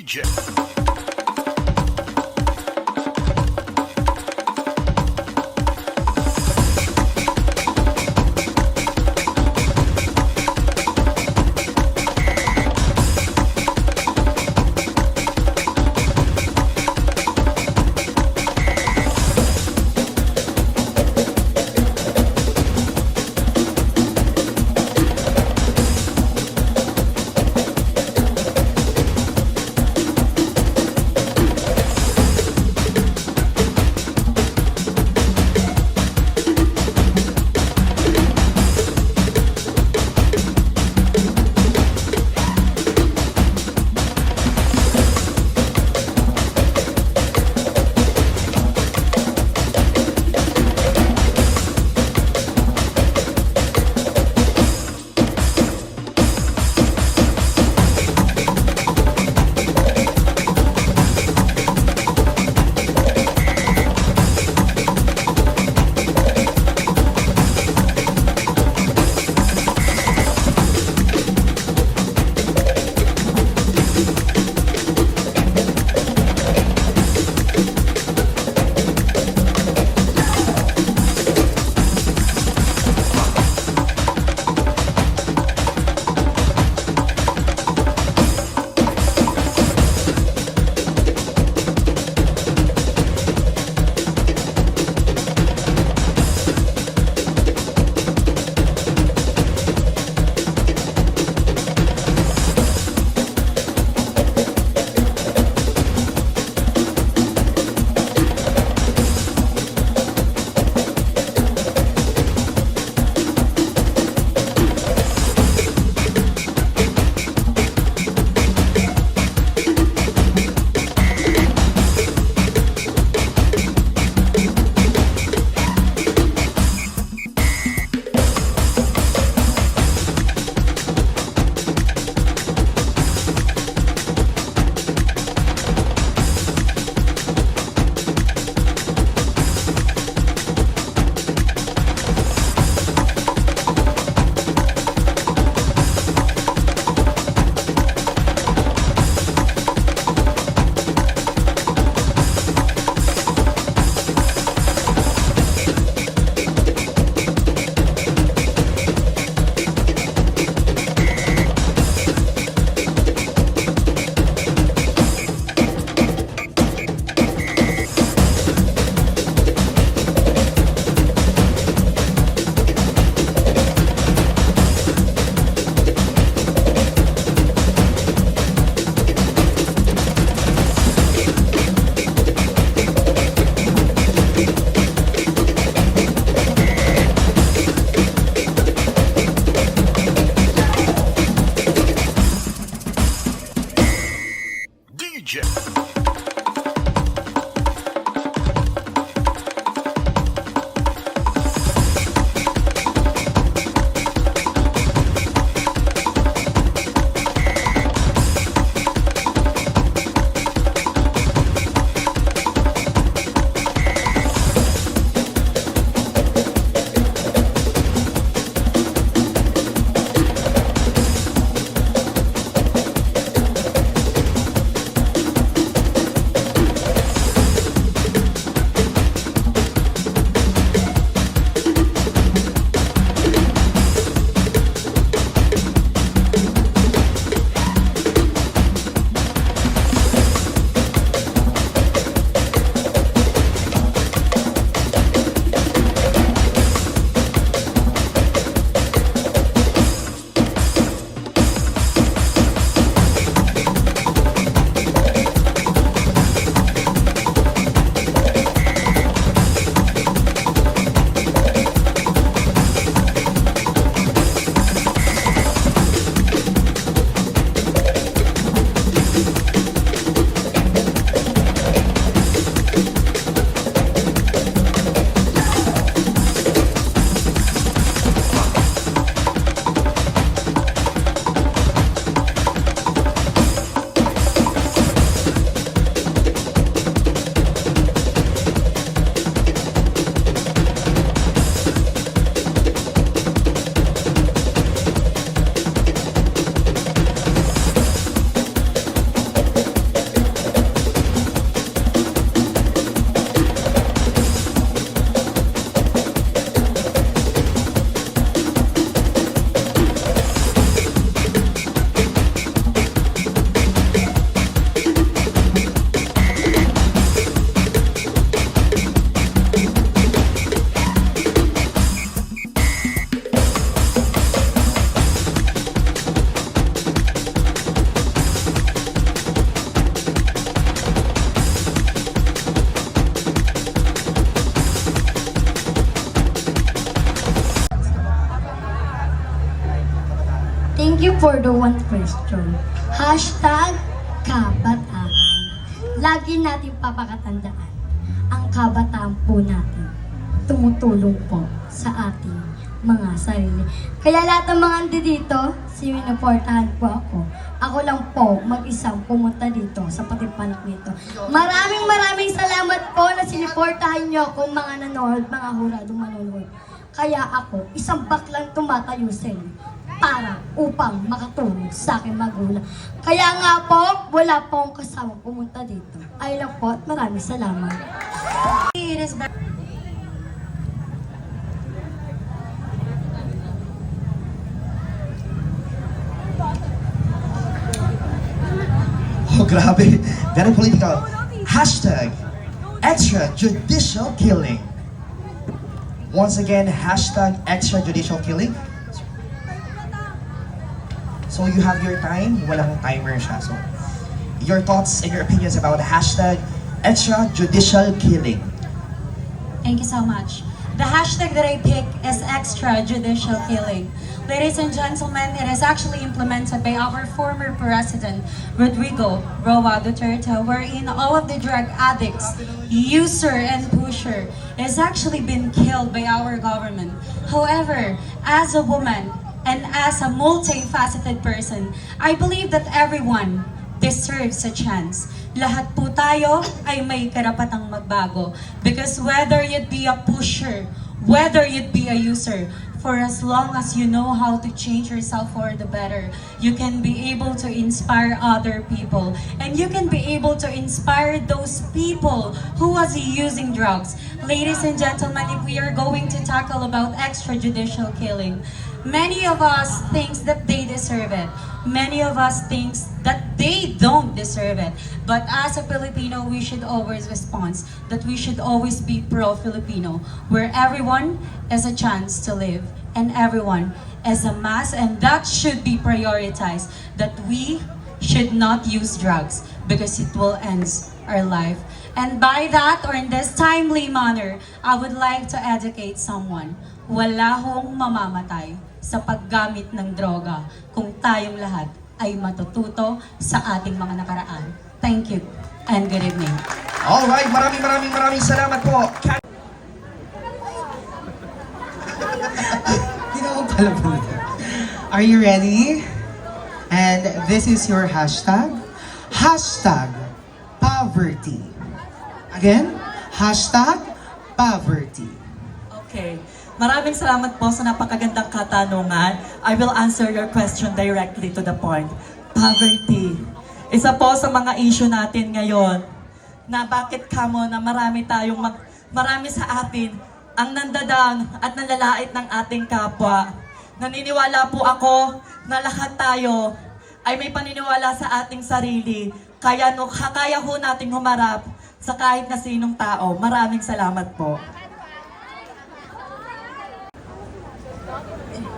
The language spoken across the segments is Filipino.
DJ. DJ. for the one question. Hashtag kabataan. Lagi natin papakatandaan. Ang kabataan po natin tumutulong po sa ating mga sarili. Kaya lahat ng mga dito, sinuportahan po ako. Ako lang po mag-isang pumunta dito sa patimpanak nito. Maraming salamat po na sinuportahan niyo ako mga nanonood, mga huradong manonood. Kaya ako, isang baklang tumatayo sa inyo para upang makatulong sa aking magulang. Kaya nga po, wala po akong kasama pumunta dito. Ay lang po at maraming salamat. Oh, grabe. Very political. Hashtag extrajudicial killing. Once again, hashtag extrajudicial killing. So you have your time. Walang timer siya. So your thoughts and your opinions about hashtag extrajudicial killing. Thank you so much. The hashtag that I pick is extrajudicial killing. Ladies and gentlemen, it is actually implemented by our former president, Rodrigo Roa Duterte, wherein all of the drug addicts, user and pusher, is actually been killed by our government. However, as a woman and as a multifaceted person, I believe that everyone deserves a chance. Lahat po tayo ay may karapatang magbago. Because whether you'd be a pusher, whether you'd be a user, for as long as you know how to change yourself for the better, you can be able to inspire other people. And you can be able to inspire those people who was using drugs. Ladies and gentlemen, if we are going to tackle about extrajudicial killing, many of us thinks that they deserve it. Many of us thinks that they don't deserve it. But as a Filipino, we should always respond that we should always be pro-Filipino, where everyone has a chance to live and everyone is a mass, and that should be prioritized, that we should not use drugs because it will end our life. And by that, or in this timely manner, I would like to educate someone. Wala hong mamamatay sa paggamit ng droga kung tayong lahat ay matututo sa ating mga nakaraan. Thank you and good evening. Alright, maraming salamat po. Are you ready? And this is your hashtag. Hashtag poverty. Again, hashtag poverty. Okay. Maraming salamat po sa napakagandang katanungan. I will answer your question directly to the point. Poverty. Isa po sa mga issue natin ngayon na bakit kamo na marami sa atin ang nandadown at nalalait ng ating kapwa. Naniniwala po ako na lahat tayo ay may paniniwala sa ating sarili. Kaya kaya ho nating humarap sa kahit na sinong tao. Maraming salamat po.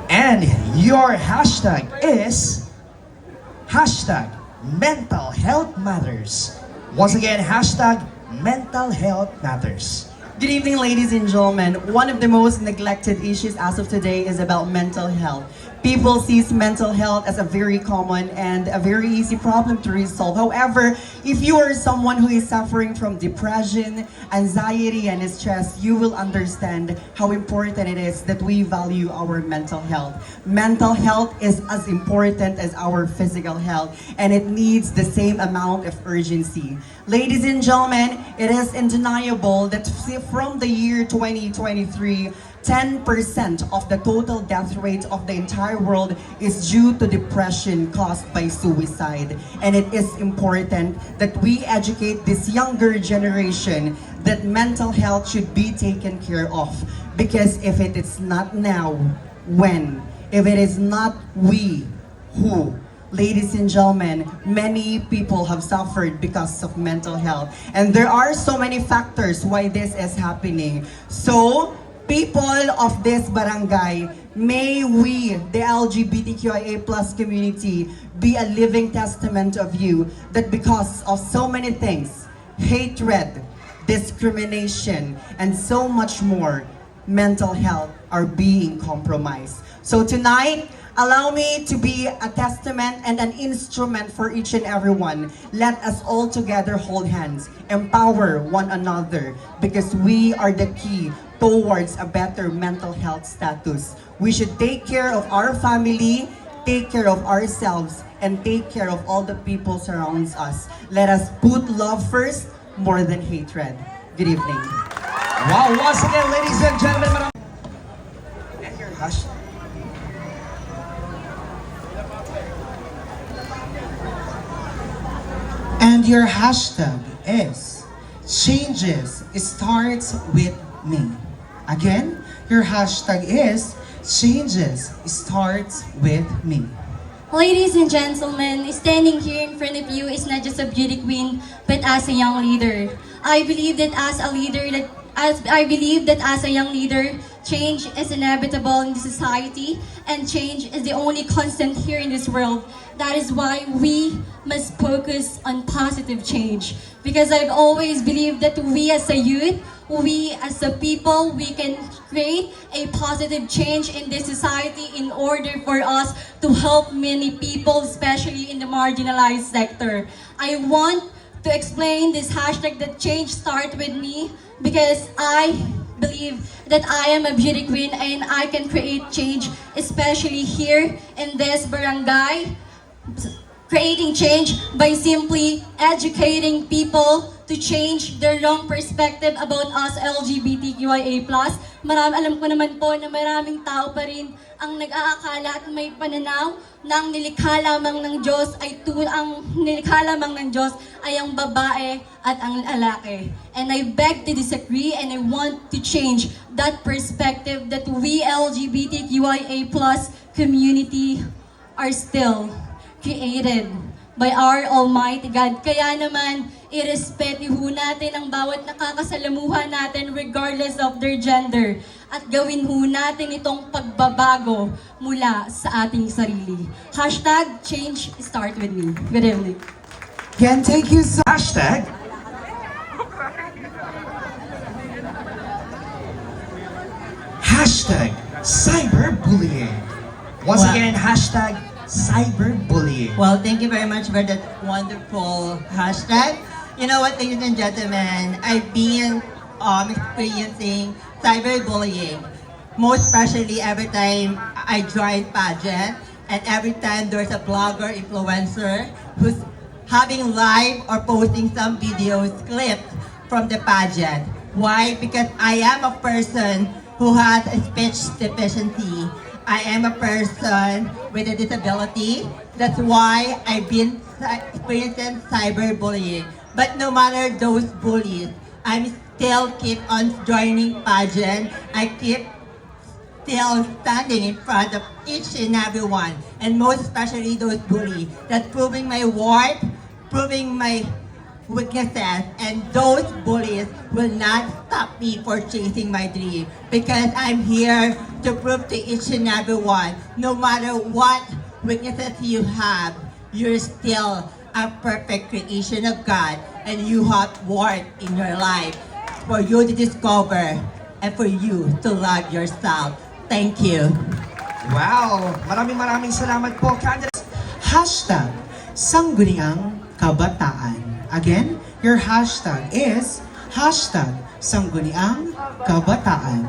And your hashtag is hashtag mental health matters. Once again, hashtag mental health matters. Good evening, ladies and gentlemen. One of the most neglected issues as of today is about mental health. People sees mental health as a very common and a very easy problem to resolve. However, if you are someone who is suffering from depression, anxiety, and stress, you will understand how important it is that we value our mental health. Mental health is as important as our physical health, and it needs the same amount of urgency. Ladies and gentlemen, it is undeniable that from the year 2023, 10% of the total death rate of the entire world is due to depression caused by suicide. And it is important that we educate this younger generation that mental health should be taken care of. Because if it is not now, when? If it is not we, who? Ladies and gentlemen, many people have suffered because of mental health. And there are so many factors why this is happening. So, people of this barangay, may we, the LGBTQIA+ community, be a living testament of you that because of so many things, hatred, discrimination, and so much more, mental health are being compromised. So tonight, Allow me to be a testament and an instrument for each and every one. Let us all together hold hands, empower one another, because we are the key towards a better mental health status. We should take care of our family, take care of ourselves, and take care of all the people surrounds us. Let us put love first more than hatred. Good evening. Wow, once again, ladies and gentlemen, and your hashtag. And your hashtag is changes starts with me. Again, your hashtag is changes starts with me. Ladies and gentlemen, standing here in front of you is not just a beauty queen, but as a young leader. I believe that as a young leader, change is inevitable in the society, and change is the only constant here in this world. That is why we must focus on positive change. Because I've always believed that we as a youth, we as a people, we can create a positive change in this society in order for us to help many people, especially in the marginalized sector. I want to explain this hashtag that change start with me, because I believe that I am a beauty queen and I can create change, especially here in this barangay. Creating change by simply educating people to change their wrong perspective about us LGBTQIA+. Alam ko naman po na maraming tao pa rin ang nag-aakala at may pananaw na ang nilikha lamang ng Diyos ay ang babae at ang lalaki. And I beg to disagree, and I want to change that perspective that we LGBTQIA+ community are still created by our Almighty God. Kaya naman, i-respect ho natin ang bawat nakakasalamuha natin regardless of their gender. At gawin ho natin itong pagbabago mula sa ating sarili. Hashtag change start with me. Good evening. Again, thank you so Hashtag. Hashtag cyberbullying. Once Wow. again, hashtag cyberbullying. Well, thank you very much for that wonderful hashtag. You know what, ladies and gentlemen, I've been experiencing cyberbullying. Most especially every time I join pageant, and every time there's a blogger, influencer who's having live or posting some videos, clips from the pageant. Why? Because I am a person who has a speech deficiency. I am a person with a disability. That's why I've been experiencing cyberbullying. But no matter those bullies, I'm still keep on joining pageant. I keep still standing in front of each and every one, and most especially those bullies. That's proving my worth, proving my weaknesses, and those bullies will not stop me for chasing my dream, because I'm here to prove to each and every one, no matter what weaknesses you have, you're still a perfect creation of God, and you have worth in your life for you to discover and for you to love yourself. Thank you. Wow! Maraming salamat po, Candace. hashtag sangguniang kabataan. Again, your hashtag is hashtag sangguniang kabataan.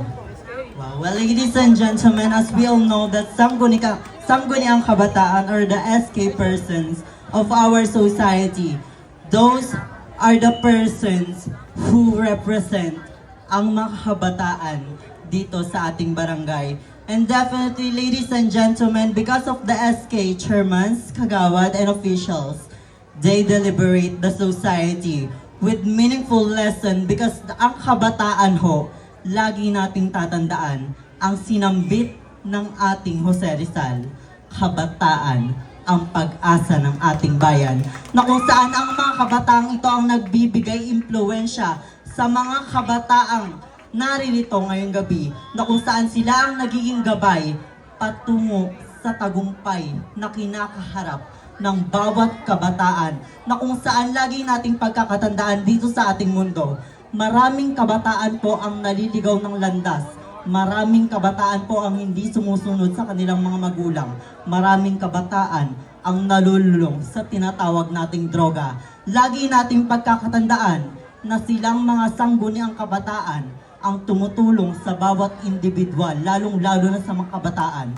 Wow. Well, ladies and gentlemen, as we all know that Sangguniang Kabataan, or the SK persons of our society, those are the persons who represent ang mga kabataan dito sa ating barangay. And definitely, ladies and gentlemen, because of the SK chairmans, kagawad, and officials, they deliberate the society with meaningful lesson, because ang kabataan ho, lagi nating tatandaan ang sinambit ng ating Jose Rizal. Kabataan, ang pag-asa ng ating bayan, na kung saan ang mga kabataang ito ang nagbibigay impluensya sa mga kabataang naririto ngayong gabi, na kung saan sila ang nagiging gabay patungo sa tagumpay na kinakaharap ng bawat kabataan, na kung saan lagi nating pagkakatandaan dito sa ating mundo, maraming kabataan po ang naliligaw ng landas Maraming kabataan po ang hindi sumusunod sa kanilang mga magulang. Maraming kabataan ang nalululong sa tinatawag nating droga. Lagi nating pagkakatandaan na silang mga sangguniang kabataan ang tumutulong sa bawat individual, lalong-lalo na sa mga kabataan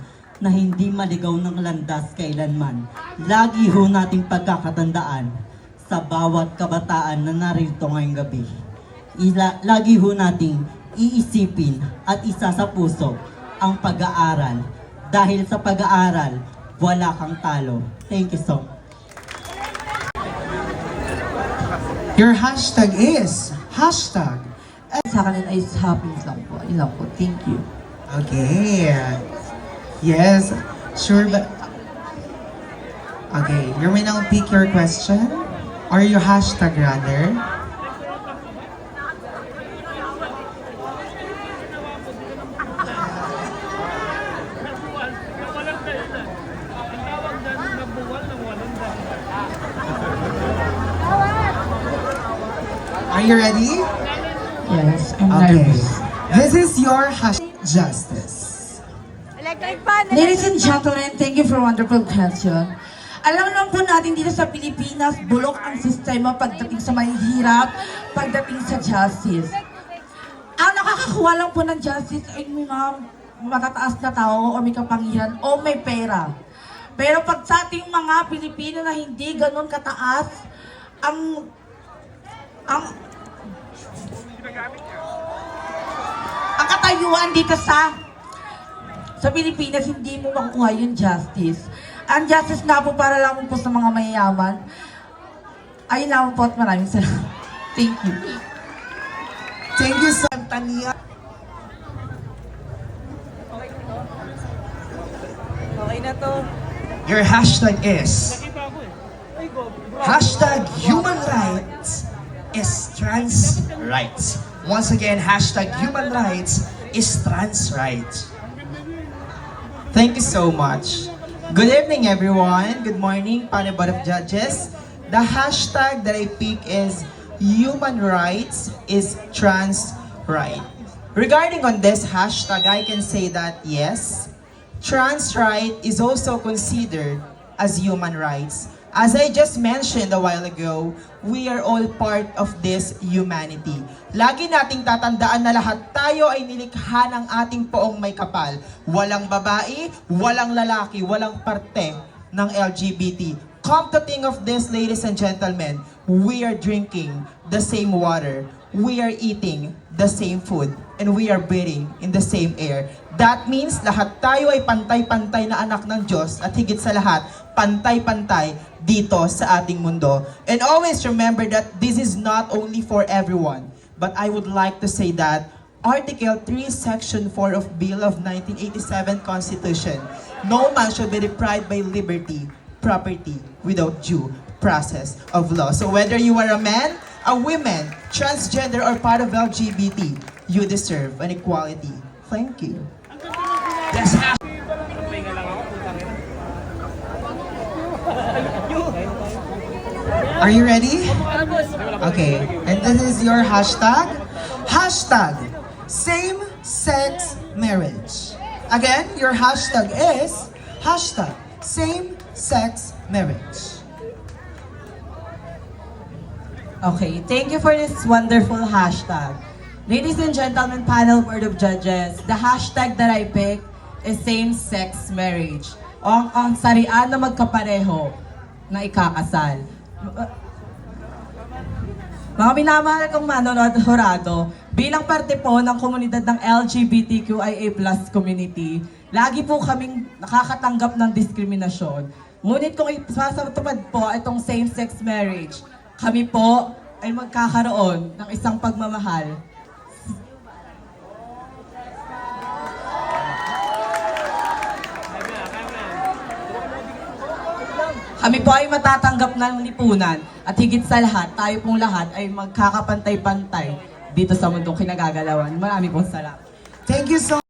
na hindi maligaw ng landas kailanman. Lagi ho nating pagkakatandaan sa bawat kabataan na narito ngayong gabi. Lagi ho nating iisipin at isa sa puso ang pag-aaral. Dahil sa pag-aaral, wala kang talo. Thank you so much. Your hashtag is hashtag. Sa kanila is happiness lang po. Yun lang po. Thank you. Okay. Yes. Sure, but... Okay. You may now pick your question. Or your hashtag rather. Are you ready? Yes, I'm Okay. nervous. This is your hashtag justice. Ladies and gentlemen, thank you for a wonderful question. Alam naman po natin dito sa Pilipinas, bulok ang sistema pagdating sa mahihirap, pagdating sa justice. Ang nakakakuha lang po ng justice ay may mga matataas na tao o may kapangyarihan o may pera. Pero pag sa ating mga Pilipino na hindi ganun kataas, ang katayuan dito sa Pilipinas, hindi mo makukuha yung justice. Ang justice na po para lang po sa mga mayayaman. Ayun lang po at maraming salamat. Thank you. Thank you so Tania. Your hashtag is hashtag human rights is trans rights. Once again, hashtag human rights is trans rights. Thank you so much. Good evening, everyone. Good morning, panel board of judges. The hashtag that I pick is human rights is trans right. Regarding on this hashtag, I can say that yes, trans right is also considered as human rights. As I just mentioned a while ago, we are all part of this humanity. Lagi nating tatandaan na lahat tayo ay nilikha ng ating poong may kapal. Walang babae, walang lalaki, walang parte ng LGBT. Come to think of this, ladies and gentlemen, we are drinking the same water, we are eating the same food, and we are breathing in the same air. That means lahat tayo ay pantay-pantay na anak ng Diyos at higit sa lahat, pantay-pantay dito sa ating mundo. And always remember that this is not only for everyone, but I would like to say that Article 3, Section 4 of Bill of 1987 Constitution, no man shall be deprived by liberty, property, without due process of law. So whether you are a man, a woman, transgender, or part of LGBT, you deserve an equality. Thank you. Yes, Are you ready? Okay. And this is your hashtag. Hashtag same-sex marriage. Again, your hashtag is hashtag same-sex marriage. Okay, thank you for this wonderful hashtag. Ladies and gentlemen, panel board of judges, the hashtag that I pick is same-sex marriage. O ang sarian na magkapareho na ikakasal. Mga minamahal kong manonood horado, bilang parte po ng komunidad ng LGBTQIA+ community, lagi po kaming nakakatanggap ng diskriminasyon. Ngunit kung isasatupad po itong same-sex marriage, kami po ay magkakaroon ng isang pagmamahal. Kami po ay matatanggap ng lipunan at higit sa lahat, tayo pong lahat ay magkakapantay-pantay dito sa mundong kinagagalawan. Marami pong salamat. Thank you so